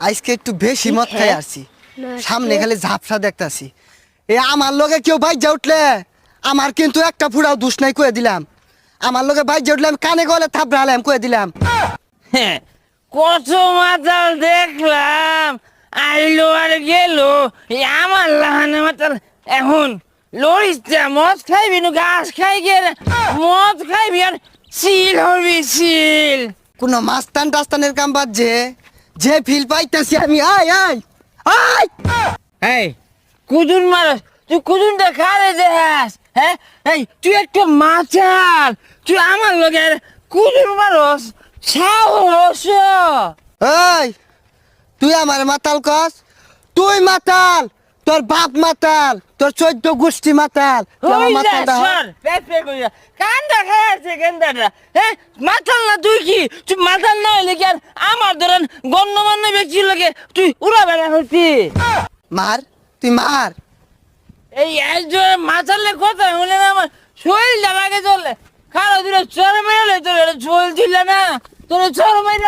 আজকে একটু বেশি মদ খাই আসছি, সামনে খালি ঝাপসা দেখতাছি। এ আমার লগে কেউ বাইজা উঠলে আমার কিন্তু একটা ফুড়াও দুষ নাই কয়ে দিলাম। আমার লগে বাইজা উঠলে আমি কানে গলে থাপড়ালাম কয়ে দিলাম। হ্যাঁ, কত মাতাল দেখলাম, আইলো আর গেল। এই আমার লাহানে মাতাল এখন লড়িস মদ খাইবি নু ঘাস খাই গে, মদ খাইবি আর চিল হবি চিল। কোনো মাস্তান টাস্তানের কাম বাদ যে ফিল পাইতাছি আমি। আয় আয় আয় এই কুদুন মারস, তুই কুদুনটা খারে দেখাস? হ্যাঁ, এই তুই একটা মাতাল, তুই আমার লগে কুদুন মারস? সাহস! এই তুই আমার মাতাল কস? তুই মাতাল, তোর বাপ মাতাল, তোর 14 গোষ্ঠী মাতাল, তুই আমার মাতালটা হ। কান্দা খাইছে গেন্দাটা। হ্যাঁ, মাতাল না তুই কি? তুই মাতাল না হইলে কি আর আমার ধরেন গণ্যমান্য ব্যক্তি লোকে তুই উড়া বেড়া হচ্ছি? মার, তুই মার। এই একজন মাতালে কথা হলে না আমার শরীরটা লাগে চলে। খারাপ দিলে চর মেরে তোর শরীর ছিল না, তোর চর মেরে